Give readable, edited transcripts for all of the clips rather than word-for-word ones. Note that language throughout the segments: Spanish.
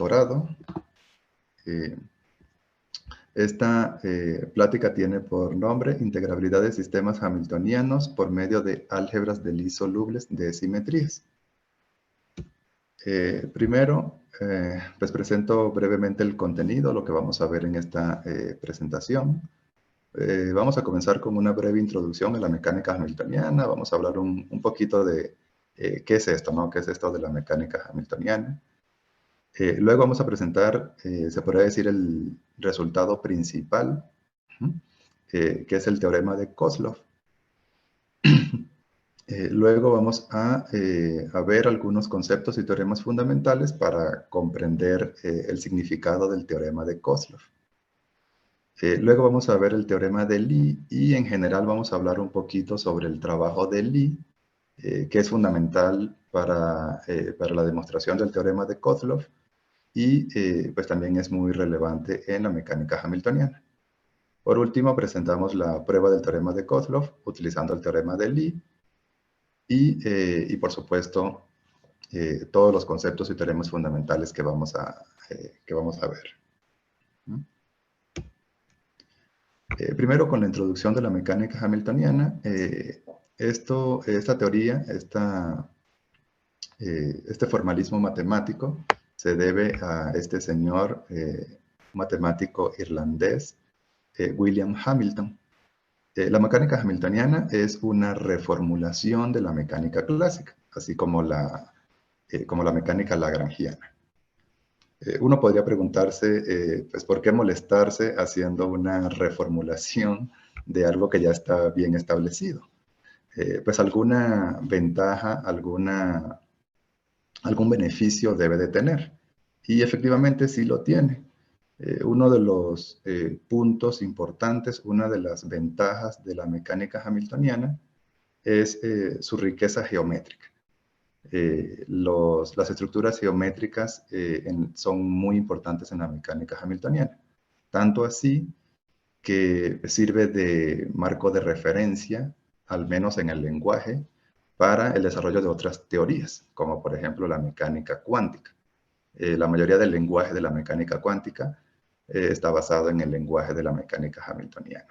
Dorado. Esta plática tiene por nombre Integrabilidad de sistemas hamiltonianos por medio de álgebras de Lie solubles de simetrías. Primero, pues presento brevemente el contenido, lo que vamos a ver en esta presentación. Vamos a comenzar con una breve introducción a la mecánica hamiltoniana. Vamos a hablar un poquito de qué es esto, ¿no? ¿Qué es esto de la mecánica hamiltoniana? Luego vamos a presentar, se podría decir, el resultado principal, que es el teorema de Kozlov. Luego vamos a ver algunos conceptos y teoremas fundamentales para comprender el significado del teorema de Kozlov. Luego vamos a ver el teorema de Lie y en general vamos a hablar un poquito sobre el trabajo de Lie, que es fundamental para la demostración del teorema de Kozlov y pues también es muy relevante en la mecánica hamiltoniana. Por último, presentamos la prueba del teorema de Kozlov utilizando el teorema de Lie y por supuesto, todos los conceptos y teoremas fundamentales que vamos a ver. Primero, con la introducción de la mecánica hamiltoniana, esta teoría, este formalismo matemático se debe a este señor matemático irlandés, William Hamilton. La mecánica hamiltoniana es una reformulación de la mecánica clásica, así como la mecánica lagrangiana. Uno podría preguntarse, pues, ¿por qué molestarse haciendo una reformulación de algo que ya está bien establecido? Pues alguna ventaja, algún beneficio debe de tener. Y efectivamente sí lo tiene. Uno de los puntos importantes, una de las ventajas de la mecánica hamiltoniana es su riqueza geométrica. Las estructuras geométricas son muy importantes en la mecánica hamiltoniana. Tanto así que sirve de marco de referencia, al menos en el lenguaje, para el desarrollo de otras teorías, como por ejemplo la mecánica cuántica. La mayoría del lenguaje de la mecánica cuántica está basado en el lenguaje de la mecánica hamiltoniana.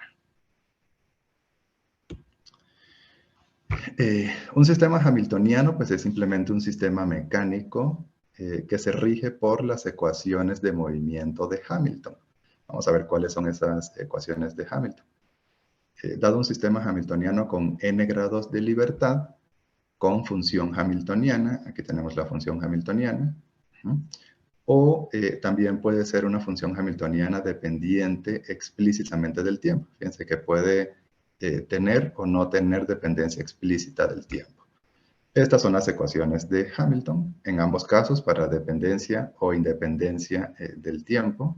Un sistema hamiltoniano pues, es simplemente un sistema mecánico que se rige por las ecuaciones de movimiento de Hamilton. Vamos a ver cuáles son esas ecuaciones de Hamilton. Dado un sistema hamiltoniano con n grados de libertad, con función hamiltoniana, aquí tenemos la función hamiltoniana, o también puede ser una función hamiltoniana dependiente explícitamente del tiempo. Fíjense que puede tener o no tener dependencia explícita del tiempo. Estas son las ecuaciones de Hamilton, en ambos casos para dependencia o independencia del tiempo.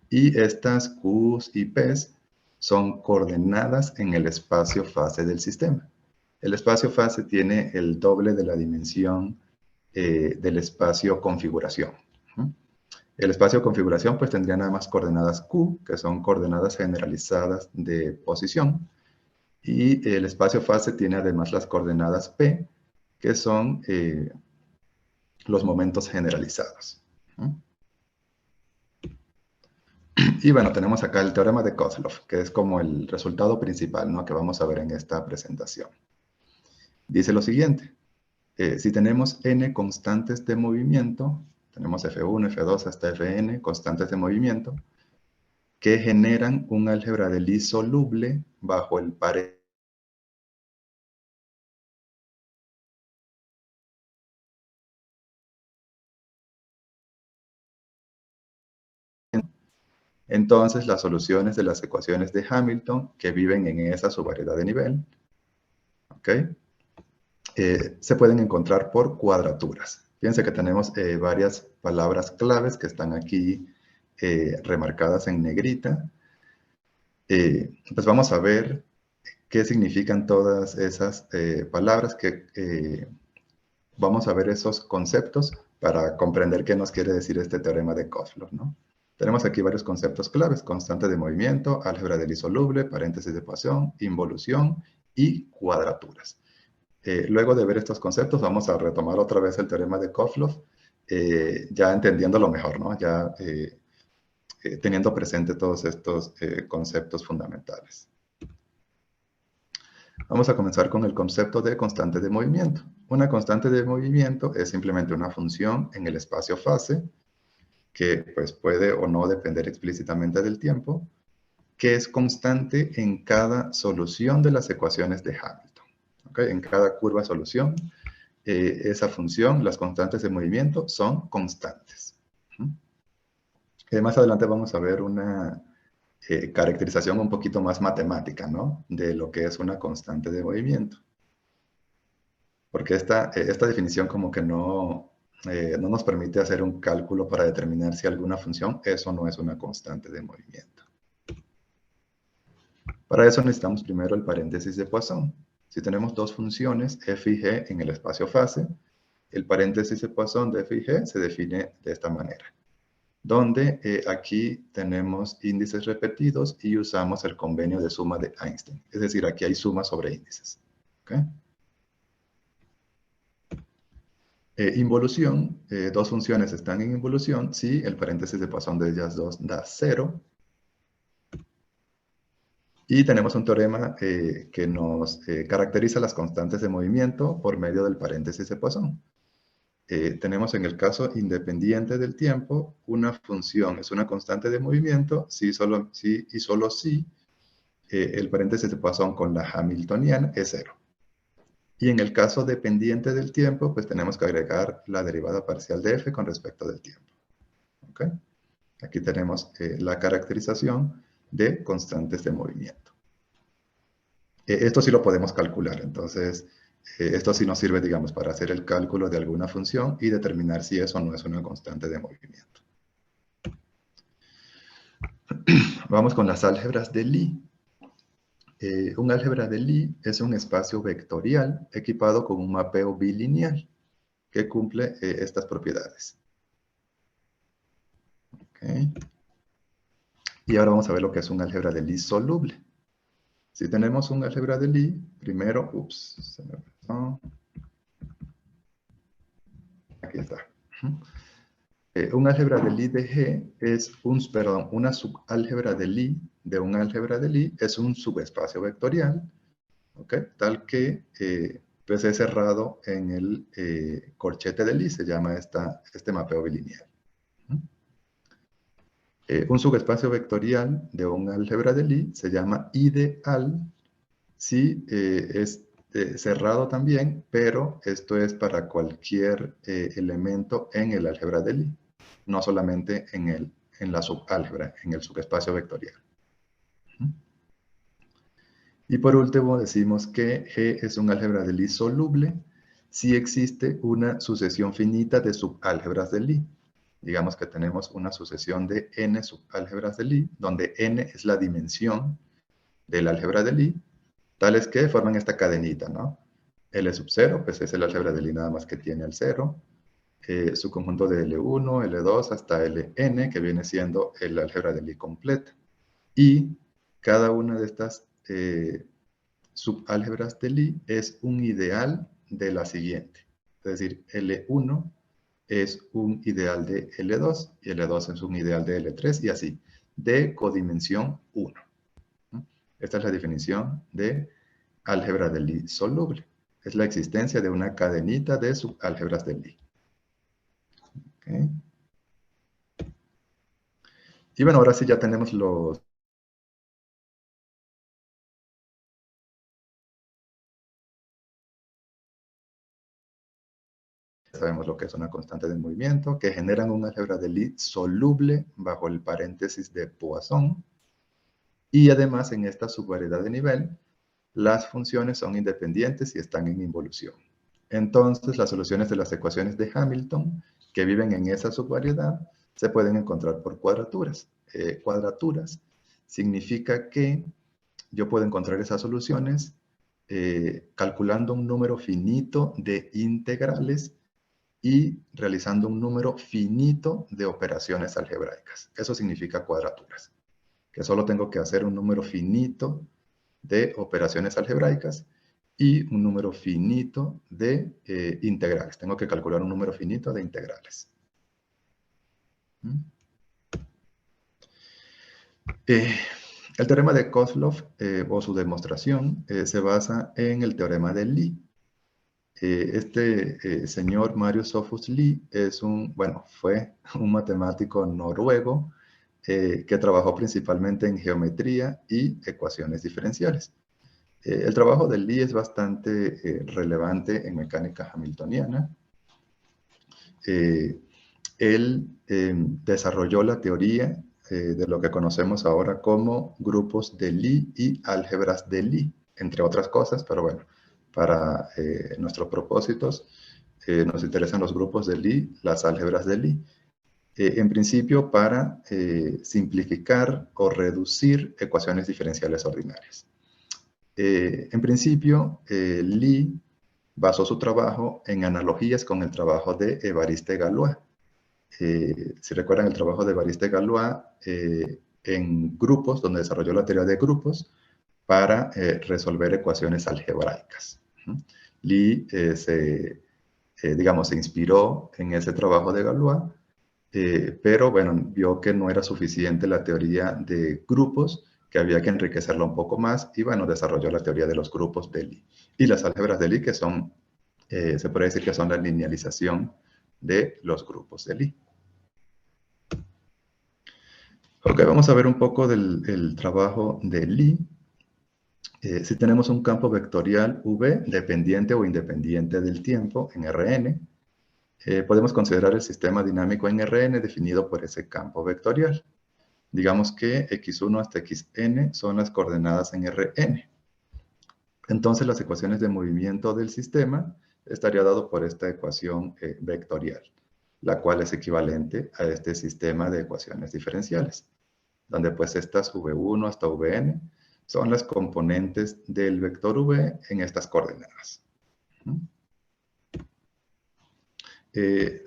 Y estas Q's y P's son coordenadas en el espacio-fase del sistema. El espacio-fase tiene el doble de la dimensión del espacio configuración. El espacio configuración pues tendría nada más coordenadas Q, que son coordenadas generalizadas de posición, y el espacio fase tiene además las coordenadas P, que son los momentos generalizados. Y bueno, tenemos acá el teorema de Kozlov, que es como el resultado principal, ¿no?, que vamos a ver en esta presentación. Dice lo siguiente: si tenemos n constantes de movimiento, tenemos F1, F2 hasta Fn, constantes de movimiento, que generan un álgebra de Lie soluble bajo el paréntesis. Entonces, las soluciones de las ecuaciones de Hamilton que viven en esa subvariedad de nivel, ¿okay?, se pueden encontrar por cuadraturas. Fíjense que tenemos varias palabras claves que están aquí remarcadas en negrita. Pues vamos a ver qué significan todas esas palabras, vamos a ver esos conceptos para comprender qué nos quiere decir este teorema de Kozlov, ¿no? Tenemos aquí varios conceptos claves: constante de movimiento, álgebra de Lie soluble, paréntesis de Poisson, involución y cuadraturas. Luego de ver estos conceptos, vamos a retomar otra vez el teorema de Kozlov ya entendiéndolo mejor, ¿no? Ya teniendo presente todos estos conceptos fundamentales. Vamos a comenzar con el concepto de constante de movimiento. Una constante de movimiento es simplemente una función en el espacio-fase que pues, puede o no depender explícitamente del tiempo, que es constante en cada solución de las ecuaciones de Hamilton. ¿Okay? En cada curva solución, esa función, las constantes de movimiento, son constantes. Más adelante vamos a ver una caracterización un poquito más matemática, ¿no? De lo que es una constante de movimiento. Porque esta definición como que no nos permite hacer un cálculo para determinar si alguna función es o no es una constante de movimiento. Para eso necesitamos primero el paréntesis de Poisson. Si tenemos dos funciones, f y g, en el espacio-fase, el paréntesis de Poisson de f y g se define de esta manera, donde aquí tenemos índices repetidos y usamos el convenio de suma de Einstein. Es decir, aquí hay suma sobre índices. ¿Okay? Involución, dos funciones están en involución si el paréntesis de Poisson de ellas dos da 0. Y tenemos un teorema que nos caracteriza las constantes de movimiento por medio del paréntesis de Poisson. Tenemos en el caso independiente del tiempo, una función es una constante de movimiento si y solo si el paréntesis de Poisson con la hamiltoniana es 0. Y en el caso dependiente del tiempo, pues tenemos que agregar la derivada parcial de f con respecto del tiempo. ¿Okay? Aquí tenemos la caracterización de constantes de movimiento. Esto sí lo podemos calcular, entonces esto sí nos sirve, digamos, para hacer el cálculo de alguna función y determinar si eso no es una constante de movimiento. Vamos con las álgebras de Lie. Un álgebra de Lie es un espacio vectorial equipado con un mapeo bilineal que cumple estas propiedades. ¿Okay? Y ahora vamos a ver lo que es un álgebra de Lie soluble. Si tenemos un álgebra de Lie, primero, se me pasó. Aquí está. Un álgebra de Lie de G es una subálgebra de Lie de un álgebra de Lie es un subespacio vectorial, ¿okay? Tal que pues es cerrado en el corchete de Lie, se llama este mapeo bilineal. Un subespacio vectorial de un álgebra de Lie se llama ideal si es cerrado también, pero esto es para cualquier elemento en el álgebra de Lie, no solamente en la subálgebra, en el subespacio vectorial. Y por último decimos que G es un álgebra de Lie soluble si existe una sucesión finita de subálgebras de Lie. Digamos que tenemos una sucesión de n subálgebras de Lie, donde n es la dimensión del álgebra de Lie, tales que forman esta cadenita, ¿no? L sub 0, pues es el álgebra de Lie nada más que tiene el 0. Su conjunto de L1, L2 hasta Ln, que viene siendo el álgebra de Lie completa. Y cada una de estas subálgebras de Lie es un ideal de la siguiente. Es decir, L1 es un ideal de L2 y L2 es un ideal de L3 y así, de codimensión 1. Esta es la definición de álgebra de Lie soluble. Es la existencia de una cadenita de subálgebras de Lie. ¿Okay? Y bueno, ahora sí ya tenemos los... Sabemos lo que es una constante de movimiento, que generan un álgebra de Lie soluble bajo el paréntesis de Poisson. Y además, en esta subvariedad de nivel, las funciones son independientes y están en involución. Entonces, las soluciones de las ecuaciones de Hamilton que viven en esa subvariedad se pueden encontrar por cuadraturas. Cuadraturas significa que yo puedo encontrar esas soluciones calculando un número finito de integrales y realizando un número finito de operaciones algebraicas. Eso significa cuadraturas, que solo tengo que hacer un número finito de operaciones algebraicas y un número finito de integrales. Tengo que calcular un número finito de integrales. El teorema de Kozlov, o su demostración, se basa en el teorema de Lie. Señor Marius Sophus Lie fue un matemático noruego que trabajó principalmente en geometría y ecuaciones diferenciales. El trabajo de Lie es bastante relevante en mecánica hamiltoniana. Él desarrolló la teoría de lo que conocemos ahora como grupos de Lie y álgebras de Lie, entre otras cosas, pero bueno, para nuestros propósitos nos interesan los grupos de Lie, las álgebras de Lie. En principio para simplificar o reducir ecuaciones diferenciales ordinarias. En principio, Lie basó su trabajo en analogías con el trabajo de Évariste Galois. Si recuerdan el trabajo de Évariste Galois, en grupos, donde desarrolló la teoría de grupos para resolver ecuaciones algebraicas. Lie se inspiró en ese trabajo de Galois, pero bueno, vio que no era suficiente la teoría de grupos, que había que enriquecerla un poco más, y bueno, desarrolló la teoría de los grupos de Lie. Y las álgebras de Lie, que son, se puede decir que son la linealización de los grupos de Lie. Ok, vamos a ver un poco del trabajo de Lie. Si tenemos un campo vectorial V dependiente o independiente del tiempo en Rn, podemos considerar el sistema dinámico en Rn definido por ese campo vectorial. Digamos que x1 hasta xn son las coordenadas en Rn. Entonces las ecuaciones de movimiento del sistema estaría dado por esta ecuación vectorial, la cual es equivalente a este sistema de ecuaciones diferenciales, donde pues estas v1 hasta vn son las componentes del vector v en estas coordenadas.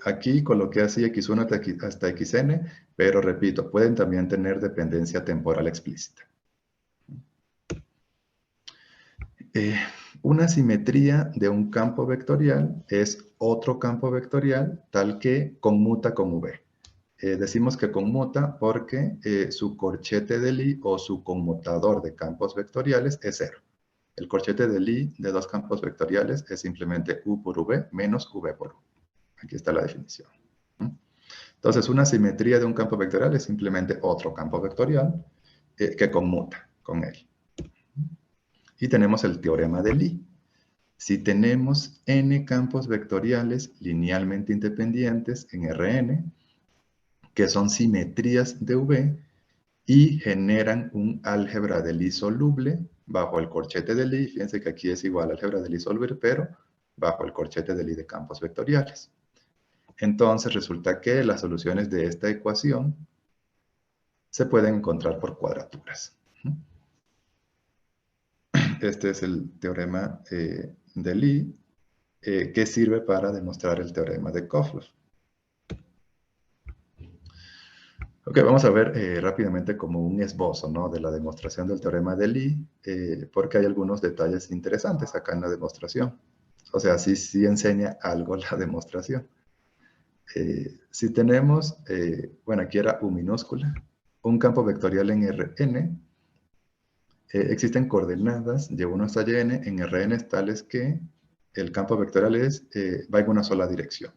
Aquí coloqué así x1 hasta xn, pero repito, pueden también tener dependencia temporal explícita. Una simetría de un campo vectorial es otro campo vectorial tal que conmuta con V. Decimos que conmuta porque su corchete de Lie o su conmutador de campos vectoriales es 0. El corchete de Lie de dos campos vectoriales es simplemente U por V menos V por U. Aquí está la definición. Entonces, una simetría de un campo vectorial es simplemente otro campo vectorial que conmuta con él. Y tenemos el teorema de Lie. Si tenemos n campos vectoriales linealmente independientes en Rn, que son simetrías de V y generan un álgebra de Lie soluble bajo el corchete de Lie, fíjense que aquí es igual álgebra de Lie soluble, pero bajo el corchete de Lie de campos vectoriales. Entonces resulta que las soluciones de esta ecuación se pueden encontrar por cuadraturas. Este es el teorema de Lie, que sirve para demostrar el teorema de Kozlov. Ok, vamos a ver rápidamente como un esbozo, ¿no?, de la demostración del teorema de Lie, porque hay algunos detalles interesantes acá en la demostración. O sea, sí enseña algo la demostración. Si tenemos, bueno, aquí era U minúscula, un campo vectorial en Rn, existen coordenadas de 1 hasta yn en Rn tales que el campo vectorial va en una sola dirección.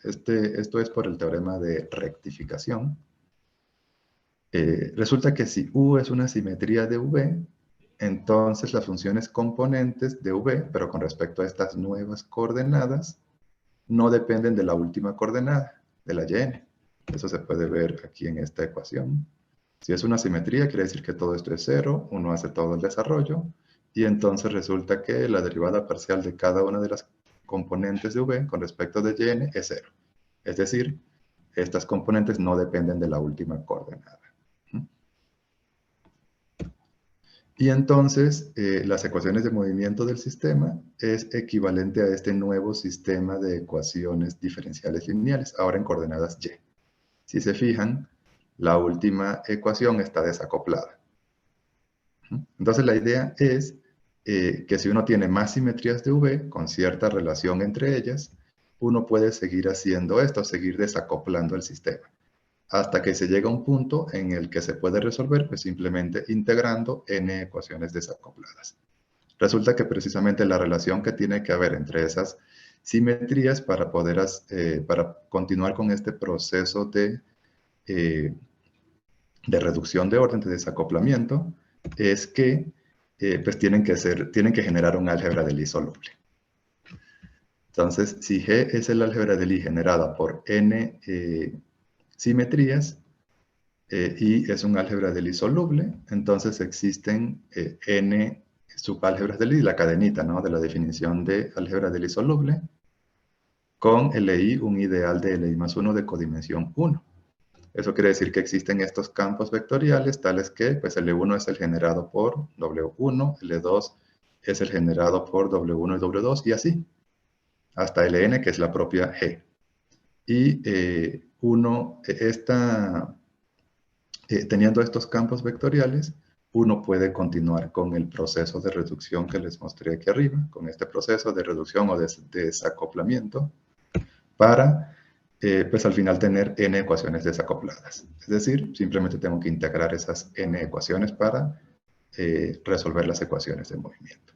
Esto es por el teorema de rectificación. Resulta que si U es una simetría de V, entonces las funciones componentes de V, pero con respecto a estas nuevas coordenadas, no dependen de la última coordenada, de la yn. Eso se puede ver aquí en esta ecuación. Si es una simetría, quiere decir que todo esto es 0, uno hace todo el desarrollo, y entonces resulta que la derivada parcial de cada una de las componentes de V con respecto de yn es 0. Es decir, estas componentes no dependen de la última coordenada. Y entonces, las ecuaciones de movimiento del sistema es equivalente a este nuevo sistema de ecuaciones diferenciales lineales, ahora en coordenadas y. Si se fijan, la última ecuación está desacoplada. Entonces, la idea es que si uno tiene más simetrías de V, con cierta relación entre ellas, uno puede seguir haciendo esto, seguir desacoplando el sistema, hasta que se llega a un punto en el que se puede resolver pues simplemente integrando n ecuaciones desacopladas. Resulta que precisamente la relación que tiene que haber entre esas simetrías para poder para continuar con este proceso eh, de reducción de orden, de desacoplamiento, es que pues tienen que generar un álgebra de Lie soluble. Entonces, si G es el álgebra de Lie generada por n simetrías, y es un álgebra de Lie soluble, entonces existen n subálgebras de Lie, la cadenita, ¿no?, de la definición de álgebra de Lie soluble, con Li un ideal de Li más 1 de codimensión 1. Eso quiere decir que existen estos campos vectoriales, tales que pues L1 es el generado por W1, L2 es el generado por W1 y W2, y así, hasta Ln, que es la propia G. Y teniendo estos campos vectoriales, uno puede continuar con el proceso de reducción que les mostré aquí arriba, con este proceso de reducción o de desacoplamiento, para, pues al final tener n ecuaciones desacopladas. Es decir, simplemente tengo que integrar esas n ecuaciones para resolver las ecuaciones de movimiento.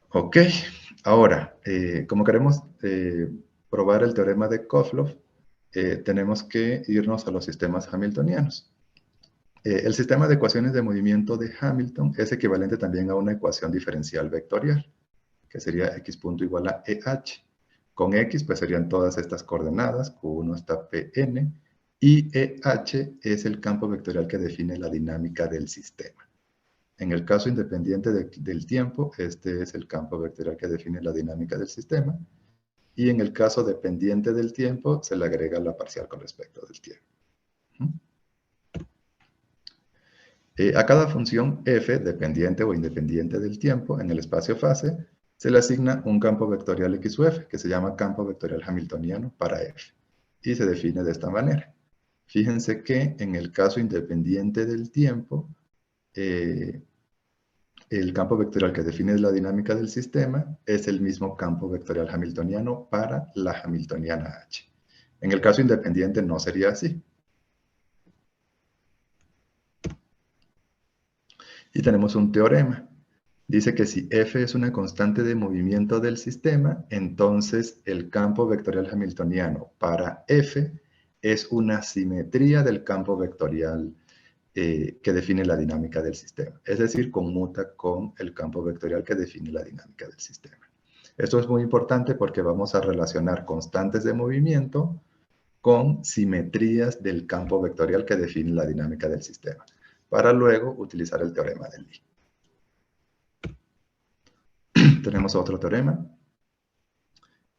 Ok, ahora, como queremos probar el teorema de Kozlov, tenemos que irnos a los sistemas hamiltonianos. El sistema de ecuaciones de movimiento de Hamilton es equivalente también a una ecuación diferencial vectorial, que sería x punto igual a EH. Con x, pues serían todas estas coordenadas, Q1 hasta Pn, y EH es el campo vectorial que define la dinámica del sistema. En el caso independiente del tiempo, este es el campo vectorial que define la dinámica del sistema, y en el caso dependiente del tiempo, se le agrega la parcial con respecto del tiempo. A cada función f, dependiente o independiente del tiempo, en el espacio-fase, se le asigna un campo vectorial x sub f, que se llama campo vectorial hamiltoniano para f, y se define de esta manera. Fíjense que en el caso independiente del tiempo, el campo vectorial que define la dinámica del sistema es el mismo campo vectorial hamiltoniano para la hamiltoniana h. En el caso independiente no sería así. Y tenemos un teorema. Dice que si f es una constante de movimiento del sistema, entonces el campo vectorial hamiltoniano para f es una simetría del campo vectorial que define la dinámica del sistema. Es decir, conmuta con el campo vectorial que define la dinámica del sistema. Esto es muy importante porque vamos a relacionar constantes de movimiento con simetrías del campo vectorial que define la dinámica del sistema, para luego utilizar el teorema de Lie. Tenemos otro teorema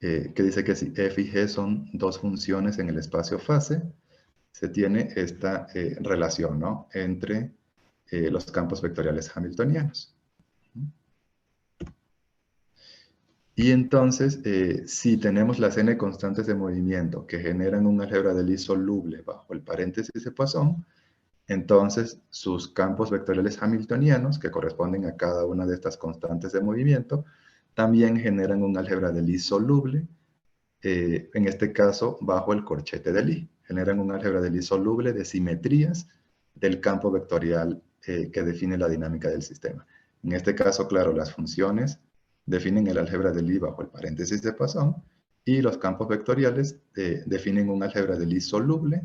que dice que si f y g son dos funciones en el espacio-fase, se tiene esta relación, ¿no?, entre los campos vectoriales hamiltonianos. Y entonces, si tenemos las n constantes de movimiento que generan un álgebra de Lie soluble bajo el paréntesis de Poisson, entonces sus campos vectoriales hamiltonianos, que corresponden a cada una de estas constantes de movimiento, también generan un álgebra de Lie soluble, en este caso bajo el corchete de Lie. Generan un álgebra de Lie soluble de simetrías del campo vectorial que define la dinámica del sistema. En este caso, claro, las funciones definen el álgebra de Lie bajo el paréntesis de Poisson, y los campos vectoriales definen un álgebra de Lie soluble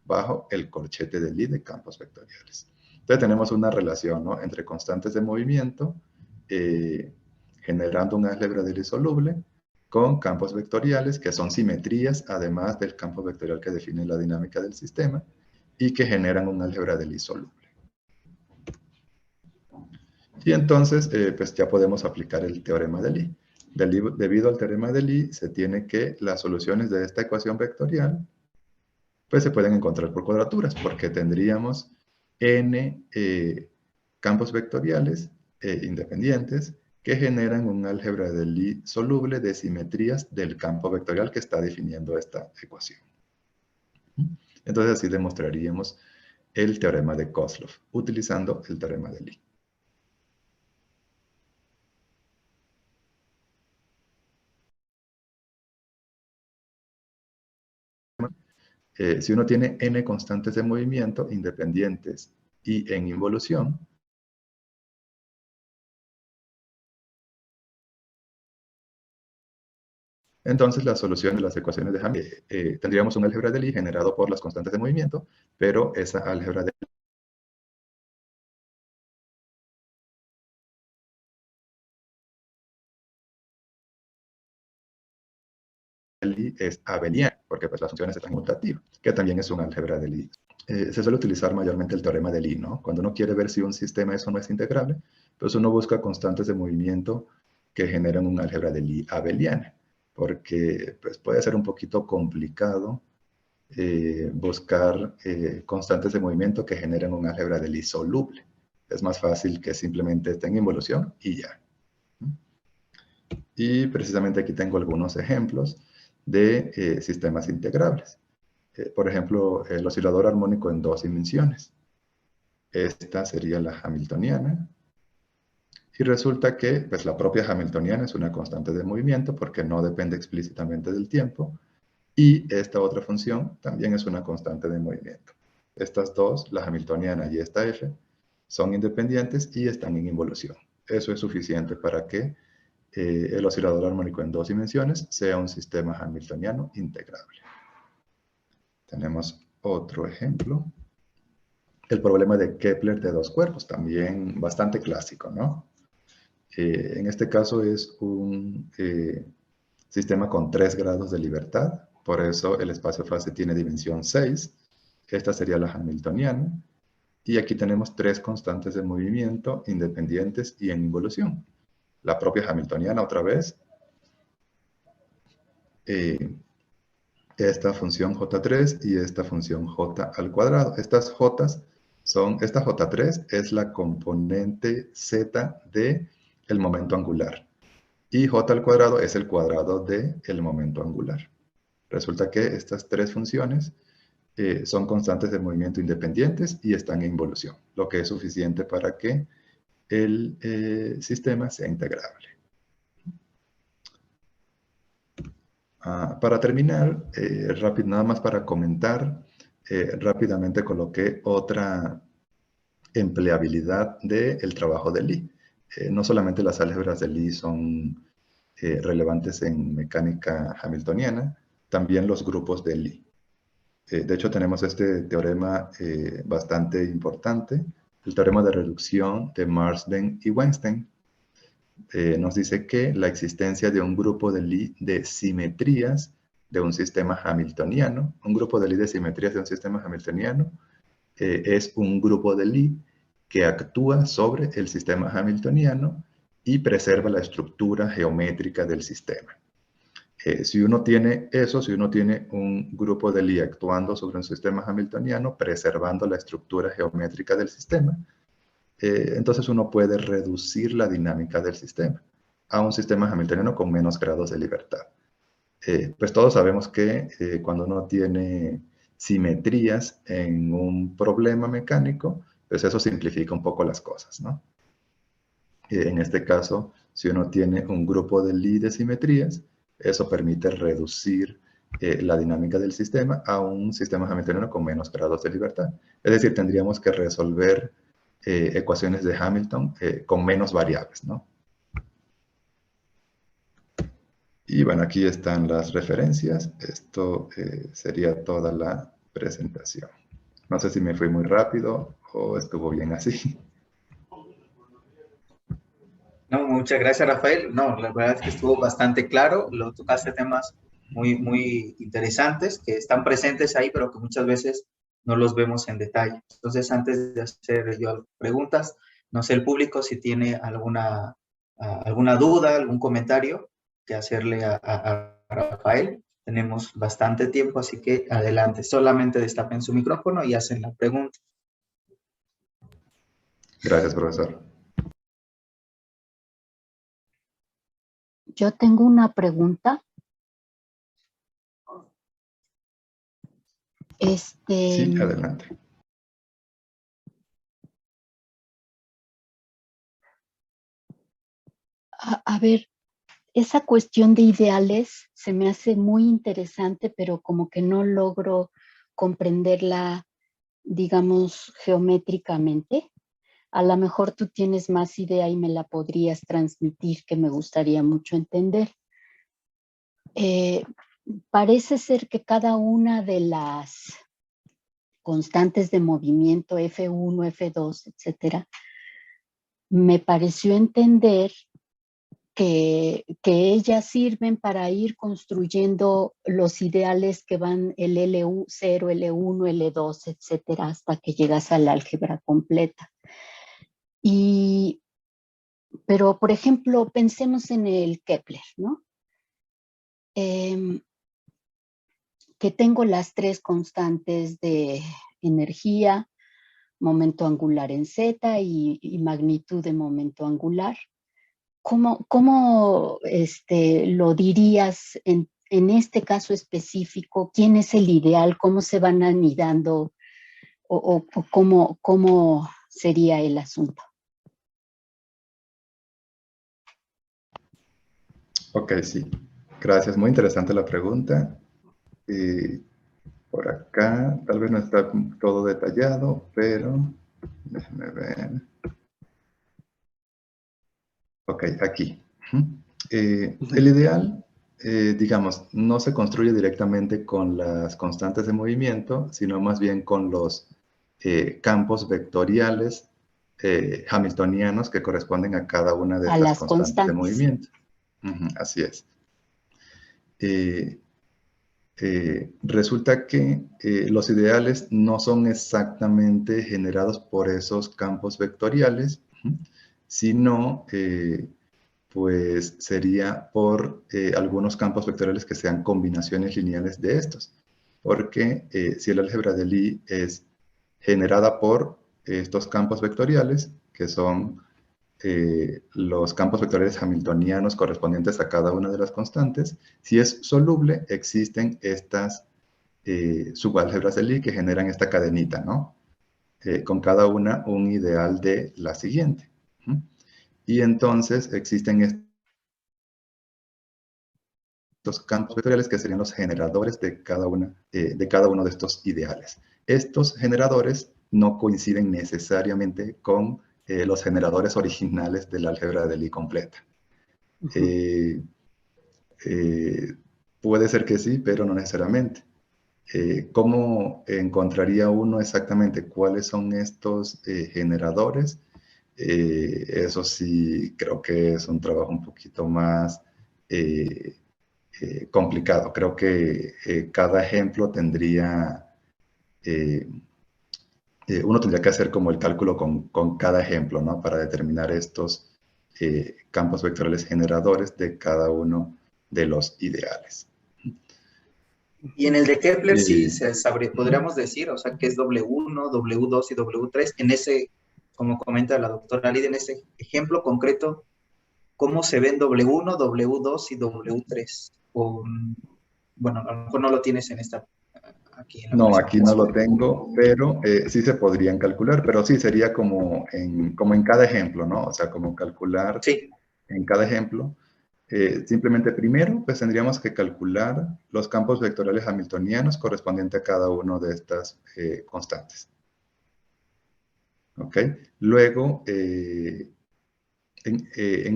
bajo el corchete de Lie de campos vectoriales. Entonces tenemos una relación, ¿no?, entre constantes de movimiento, generando un álgebra de Lie soluble, con campos vectoriales que son simetrías, además del campo vectorial que define la dinámica del sistema, y que generan un álgebra de Lie soluble. Y entonces, pues ya podemos aplicar el teorema de Lie. Debido al teorema de Lie, se tiene que las soluciones de esta ecuación vectorial pues se pueden encontrar por cuadraturas, porque tendríamos n campos vectoriales independientes que generan un álgebra de Lie soluble de simetrías del campo vectorial que está definiendo esta ecuación. Entonces así demostraríamos el teorema de Kozlov, utilizando el teorema de Lie. Si uno tiene n constantes de movimiento independientes y en involución, entonces la solución de las ecuaciones de Hamilton, tendríamos un álgebra de Lie generado por las constantes de movimiento, pero esa álgebra de Lie es abeliana, porque pues, las funciones están mutativas, que también es un álgebra de Lie. Se suele utilizar mayormente el teorema de Lie, ¿no? Cuando uno quiere ver si un sistema es o no es integrable, pues uno busca constantes de movimiento que generan un álgebra de Lie abeliana, porque pues, puede ser un poquito complicado buscar constantes de movimiento que generen un álgebra de Lie soluble. Es más fácil que simplemente esté en involución y ya. Y precisamente aquí tengo algunos ejemplos de sistemas integrables. Por ejemplo, el oscilador armónico en dos dimensiones. Esta sería la hamiltoniana. Y resulta que pues, la propia hamiltoniana es una constante de movimiento porque no depende explícitamente del tiempo. Y esta otra función también es una constante de movimiento. Estas dos, la hamiltoniana y esta f, son independientes y están en involución. Eso es suficiente para que el oscilador armónico en dos dimensiones sea un sistema hamiltoniano integrable. Tenemos otro ejemplo. El problema de Kepler de dos cuerpos, también bastante clásico, ¿no? En este caso es un sistema con 3 grados de libertad, por eso el espacio-fase tiene dimensión 6. Esta sería la hamiltoniana. Y aquí tenemos 3 constantes de movimiento independientes y en involución. La propia hamiltoniana otra vez. Esta función J3 y esta función J al cuadrado. Estas J's son, esta J3 es la componente Z de el momento angular. Y J al cuadrado es el cuadrado del momento angular. Resulta que estas 3 funciones son constantes de movimiento independientes y están en involución, lo que es suficiente para que el sistema sea integrable. Para terminar, nada más para comentar, rápidamente coloqué otra empleabilidad del trabajo de Lie. No solamente las álgebras de Lie son relevantes en mecánica hamiltoniana, también los grupos de Lie. De hecho, tenemos este teorema bastante importante, el teorema de reducción de Marsden y Weinstein. Nos dice que la existencia de un grupo de Lie de simetrías de un sistema hamiltoniano, un grupo de Lie de simetrías de un sistema hamiltoniano, es un grupo de Lie que actúa sobre el sistema hamiltoniano y preserva la estructura geométrica del sistema. Si uno tiene eso, si uno tiene un grupo de Lie actuando sobre un sistema hamiltoniano, preservando la estructura geométrica del sistema, entonces uno puede reducir la dinámica del sistema a un sistema hamiltoniano con menos grados de libertad. Pues todos sabemos que cuando uno tiene simetrías en un problema mecánico, pues eso simplifica un poco las cosas, ¿no? En este caso, si uno tiene un grupo de Lie de simetrías, eso permite reducir la dinámica del sistema a un sistema hamiltoniano con menos grados de libertad. Es decir, tendríamos que resolver ecuaciones de Hamilton con menos variables, ¿no? Y bueno, aquí están las referencias. Esto sería toda la presentación. No sé si me fui muy rápido o estuvo bien así. No, muchas gracias, Rafael. No, la verdad es que estuvo bastante claro. Lo tocaste temas muy interesantes que están presentes ahí, pero que muchas veces no los vemos en detalle. Entonces, antes de hacer yo preguntas, no sé el público si tiene alguna duda, algún comentario que hacerle a Rafael. Tenemos bastante tiempo, así que adelante. Solamente destapen su micrófono y hacen la pregunta. Gracias, profesor. Yo tengo una pregunta. Sí, adelante. A ver, esa cuestión de ideales se me hace muy interesante, pero como que no logro comprenderla, digamos, geométricamente. A lo mejor tú tienes más idea y me la podrías transmitir, que me gustaría mucho entender. Parece ser que cada una de las constantes de movimiento, F1, F2, etcétera, me pareció entender que ellas sirven para ir construyendo los ideales que van el L0, L1, L2, etcétera, hasta que llegas al álgebra completa. Pero, por ejemplo, pensemos en el Kepler, ¿no? Que tengo las tres constantes de energía, momento angular en Z y magnitud de momento angular. ¿Cómo lo dirías en este caso específico? ¿Quién es el ideal? ¿Cómo se van anidando? ¿O cómo sería el asunto? Ok, sí. Gracias. Muy interesante la pregunta. Por acá, tal vez no está todo detallado, pero déjenme ver. Ok, aquí. El ideal, digamos, no se construye directamente con las constantes de movimiento, sino más bien con los campos vectoriales hamiltonianos que corresponden a cada una de A estas las constantes de constantes. movimiento. Así es. Resulta que los ideales no son exactamente generados por esos campos vectoriales, sino pues sería por algunos campos vectoriales que sean combinaciones lineales de estos. Porque si el álgebra de Lie es generada por estos campos vectoriales, que son los campos vectoriales hamiltonianos correspondientes a cada una de las constantes, si es soluble, existen estas subálgebras de Lie que generan esta cadenita, ¿no? Con cada una un ideal de la siguiente. Y entonces existen estos campos vectoriales que serían los generadores de cada uno de estos ideales. Estos generadores no coinciden necesariamente con los generadores originales del álgebra de Lie completa. Puede ser que sí, pero no necesariamente. ¿Cómo encontraría uno exactamente cuáles son estos generadores? Eso sí, creo que es un trabajo un poquito más complicado. Creo que cada ejemplo tendría, uno tendría que hacer como el cálculo con cada ejemplo, ¿no? Para determinar estos campos vectoriales generadores de cada uno de los ideales. Y en el de Kepler sí podríamos decir, o sea, que es W1, W2 y W3. En ese, como comenta la doctora Lidia, en ese ejemplo concreto, ¿cómo se ven W1, W2 y W3? O, bueno, a lo mejor no lo tienes en esta, aquí en la No, aquí no lo presentación. tengo, pero sí se podrían calcular, pero sí sería como en cada ejemplo, ¿no? O sea, como calcular Sí. en cada ejemplo. Simplemente primero, pues tendríamos que calcular los campos vectoriales hamiltonianos correspondientes a cada una de estas constantes. ¿Ok? Luego, en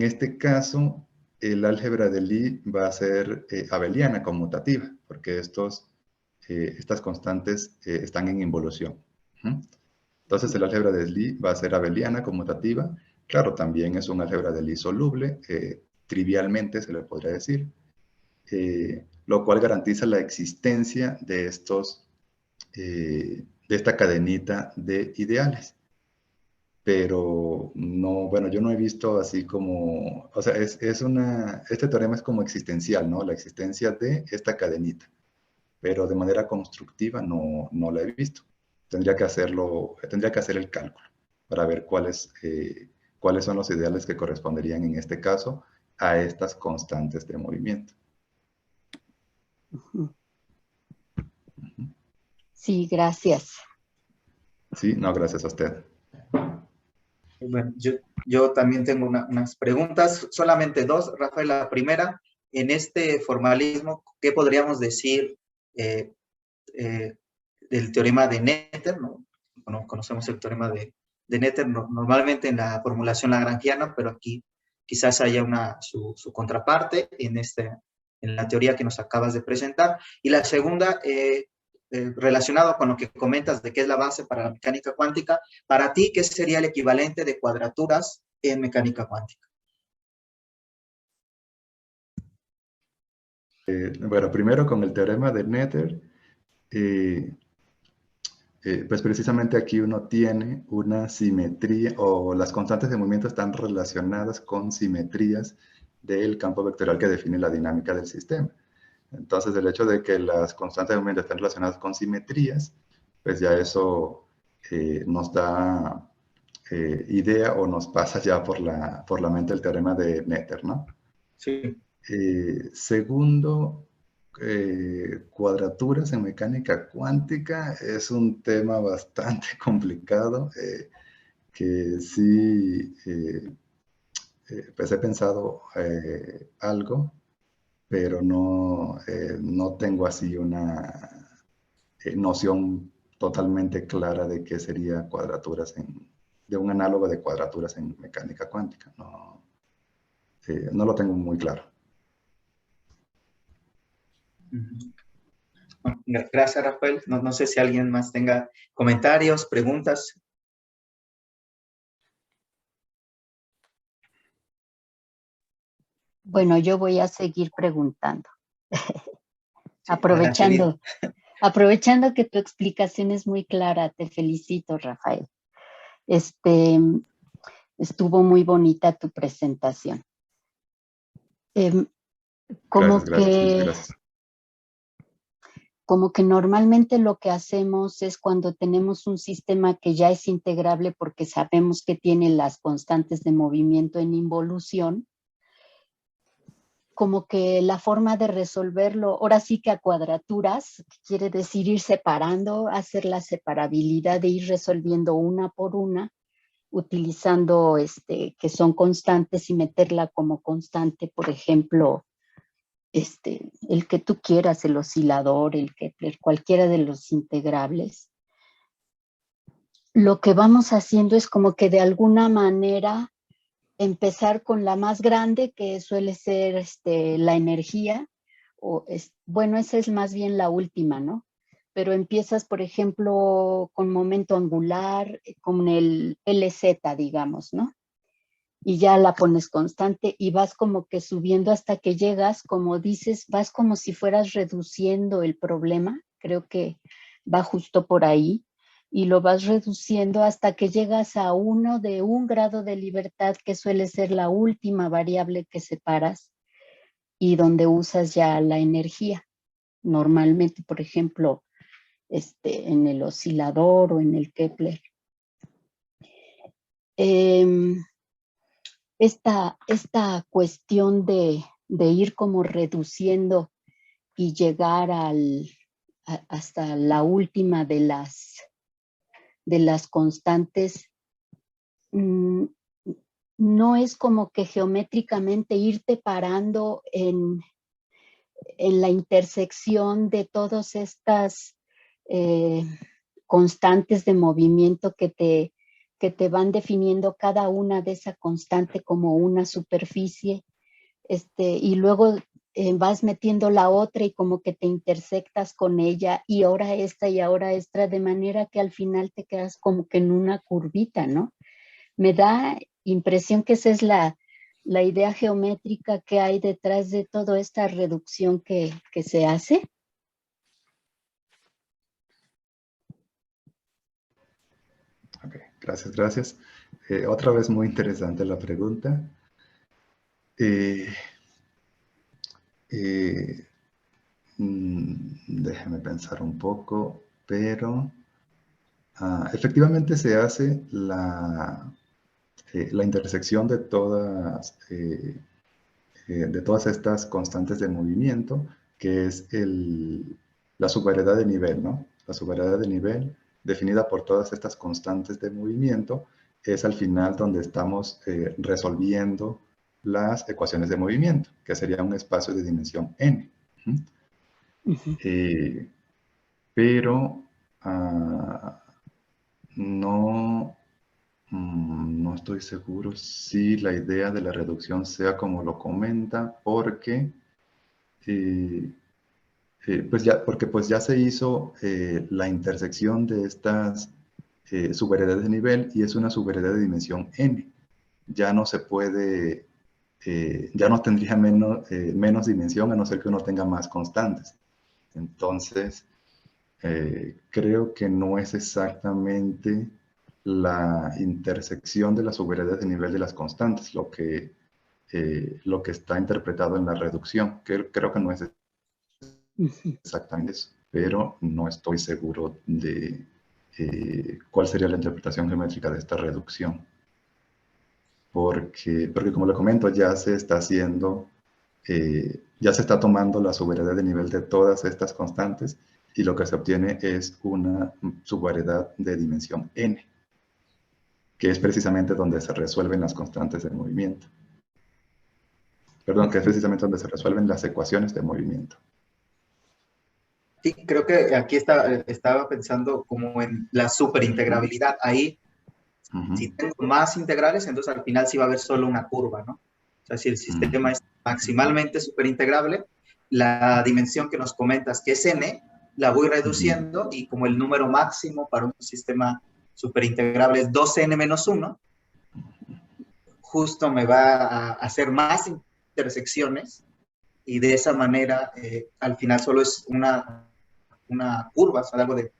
este caso, el álgebra de Lie va a ser abeliana, conmutativa, porque estas constantes están en involución. Entonces, el álgebra de Lie va a ser abeliana, conmutativa. Claro, también es un álgebra de Lie soluble, trivialmente se le podría decir, lo cual garantiza la existencia de esta cadenita de ideales. Pero no, bueno, yo no he visto así como, o sea, este teorema es como existencial, ¿no? La existencia de esta cadenita, pero de manera constructiva no la he visto. Tendría que hacer el cálculo para ver cuáles son los ideales que corresponderían en este caso a estas constantes de movimiento. Sí, gracias. Sí, no, gracias a usted. Bueno, yo también tengo unas preguntas, solamente dos, Rafael. La primera, en este formalismo, ¿qué podríamos decir del teorema de Noether, ¿no? Bueno, conocemos el teorema de Noether normalmente en la formulación lagrangiana, pero aquí quizás haya su contraparte en la teoría que nos acabas de presentar. Y la segunda, relacionado con lo que comentas de qué es la base para la mecánica cuántica, para ti, ¿qué sería el equivalente de cuadraturas en mecánica cuántica? Bueno, primero con el teorema de Noether, pues precisamente aquí uno tiene una simetría, o las constantes de movimiento están relacionadas con simetrías del campo vectorial que define la dinámica del sistema. Entonces, el hecho de que las constantes de movimiento estén relacionadas con simetrías, pues ya eso nos da idea o nos pasa ya por la mente el teorema de Noether, ¿no? Sí. Segundo, cuadraturas en mecánica cuántica es un tema bastante complicado que sí, pues he pensado algo, pero no tengo así una noción totalmente clara de qué sería de un análogo de cuadraturas en mecánica cuántica. No lo tengo muy claro. Gracias, Rafael. No sé si alguien más tenga comentarios, preguntas. Bueno, yo voy a seguir preguntando. Sí, adelante, Aprovechando que tu explicación es muy clara, te felicito, Rafael. Estuvo muy bonita tu presentación. Gracias, muchas gracias. Como que normalmente lo que hacemos es cuando tenemos un sistema que ya es integrable porque sabemos que tiene las constantes de movimiento en involución, como que la forma de resolverlo, ahora sí que a cuadraturas, quiere decir ir separando, hacer la separabilidad de ir resolviendo una por una, utilizando que son constantes y meterla como constante, por ejemplo, el que tú quieras, el oscilador, el Kepler, cualquiera de los integrables. Lo que vamos haciendo es como que de alguna manera empezar con la más grande, que suele ser la energía, bueno, esa es más bien la última, ¿no? Pero empiezas, por ejemplo, con momento angular, con el LZ, digamos, ¿no? Y ya la pones constante y vas como que subiendo hasta que llegas, como dices, vas como si fueras reduciendo el problema, creo que va justo por ahí, y lo vas reduciendo hasta que llegas a uno de 1 grado de libertad, que suele ser la última variable que separas y donde usas ya la energía. Normalmente, por ejemplo, en el oscilador o en el Kepler. Esta cuestión de ir como reduciendo y llegar hasta la última de las constantes, no es como que geométricamente irte parando en la intersección de todas estas constantes de movimiento que te van definiendo cada una de esa constante como una superficie, y luego vas metiendo la otra y como que te intersectas con ella y ahora esta, de manera que al final te quedas como que en una curvita, ¿no? Me da impresión que esa es la idea geométrica que hay detrás de toda esta reducción que se hace. Ok, gracias. Otra vez muy interesante la pregunta. Déjeme pensar un poco, pero efectivamente se hace la intersección de todas estas constantes de movimiento, que es la subvariedad de nivel, ¿no? La subvariedad de nivel, definida por todas estas constantes de movimiento, es al final donde estamos resolviendo las ecuaciones de movimiento, que sería un espacio de dimensión n. Pero Ah, no, no estoy seguro si la idea de la reducción sea como lo comenta, porque, eh, pues ya se hizo la intersección de estas subveredades de nivel y es una subveredad de dimensión n. Ya no se puede, ya no tendría menos dimensión a no ser que uno tenga más constantes. Entonces, creo que no es exactamente la intersección de las subveredades de nivel de las constantes lo que está interpretado en la reducción. Creo que no es exactamente eso, pero no estoy seguro de cuál sería la interpretación geométrica de esta reducción. Porque como le comento, ya se está haciendo, ya se está tomando la subvariedad de nivel de todas estas constantes y lo que se obtiene es una subvariedad de dimensión n, que es precisamente donde se resuelven las constantes de movimiento. Perdón, que es precisamente donde se resuelven las ecuaciones de movimiento. Sí, creo que aquí estaba pensando como en la superintegrabilidad. Ahí, si tengo más integrales, entonces al final sí va a haber solo una curva, ¿no? O sea, si el sistema es maximalmente superintegrable, la dimensión que nos comentas, que es n, la voy reduciendo y como el número máximo para un sistema superintegrable es 2n menos 1, justo me va a hacer más intersecciones y de esa manera al final solo es una curva, o sea, algo de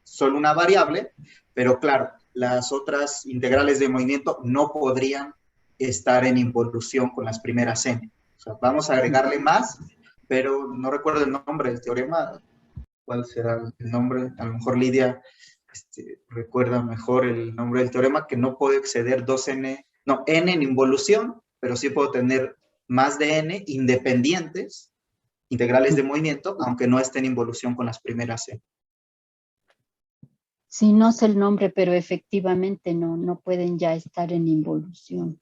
solo una variable, pero claro, las otras integrales de movimiento no podrían estar en involución con las primeras n. O sea, vamos a agregarle más, pero no recuerdo el nombre del teorema. ¿Cuál será el nombre? A lo mejor Lidia recuerda mejor el nombre del teorema, que no puede exceder 2n, no, n en involución, pero sí puedo tener más de n independientes, integrales de movimiento, aunque no estén en involución con las primeras n. Sí, no sé el nombre, pero efectivamente no pueden ya estar en involución.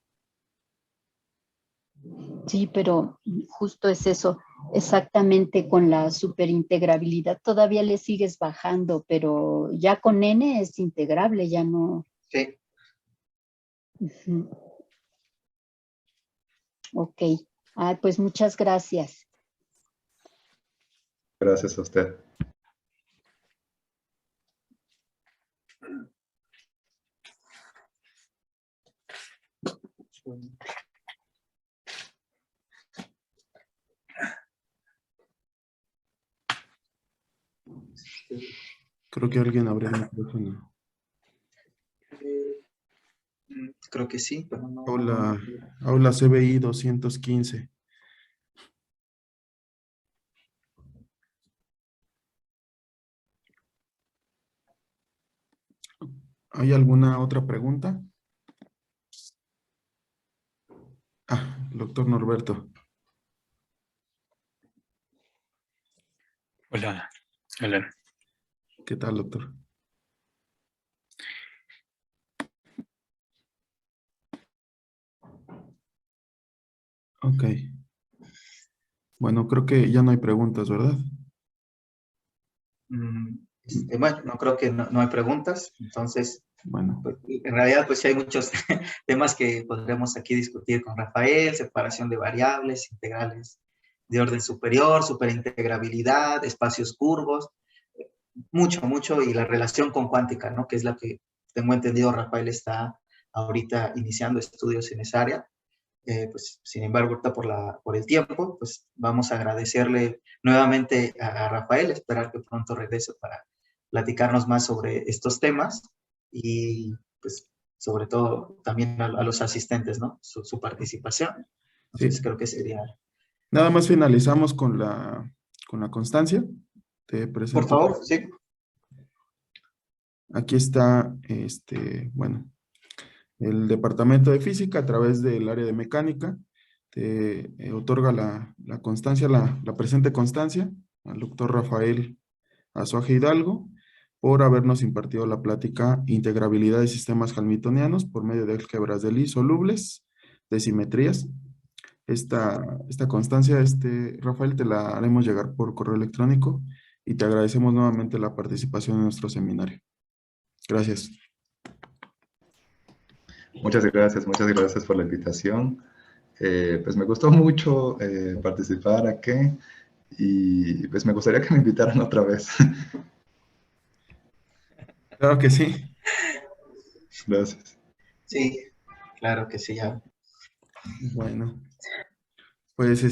Sí, pero justo es eso, exactamente con la superintegrabilidad todavía le sigues bajando, pero ya con n es integrable, ya no. Sí. Ok, pues muchas gracias. Gracias a usted. Creo que alguien abrió el micrófono. Creo que sí, pero no. Aula CBI 215. ¿Hay alguna otra pregunta? El doctor Norberto. Hola, Alan. ¿Qué tal, doctor? Ok. Bueno, creo que ya no hay preguntas, ¿verdad? Bueno, no creo que no hay preguntas, entonces, bueno, pues, en realidad, pues sí hay muchos temas que podremos aquí discutir con Rafael: separación de variables, integrales de orden superior, superintegrabilidad, espacios curvos, mucho, y la relación con cuántica, ¿no? Que es la que tengo entendido Rafael está ahorita iniciando estudios en esa área. Pues, sin embargo, ahorita por el tiempo, pues vamos a agradecerle nuevamente a Rafael, esperar que pronto regrese para platicarnos más sobre estos temas y, pues, sobre todo también a los asistentes, ¿no? Su participación. Entonces, sí. creo que sería... Nada más finalizamos con la constancia. Te Por presento. favor, sí. Aquí está, bueno, el Departamento de Física a través del área de Mecánica te otorga la constancia, la presente constancia al doctor Rafael Azuaje Hidalgo por habernos impartido la plática Integrabilidad de Sistemas Hamiltonianos por medio de álgebras de Lie solubles de simetrías. Esta constancia, Rafael, te la haremos llegar por correo electrónico y te agradecemos nuevamente la participación en nuestro seminario. Gracias. Muchas gracias por la invitación. Pues me gustó mucho participar aquí y pues me gustaría que me invitaran otra vez. Claro que sí. Gracias. Sí, claro que sí. Ya. Bueno, pues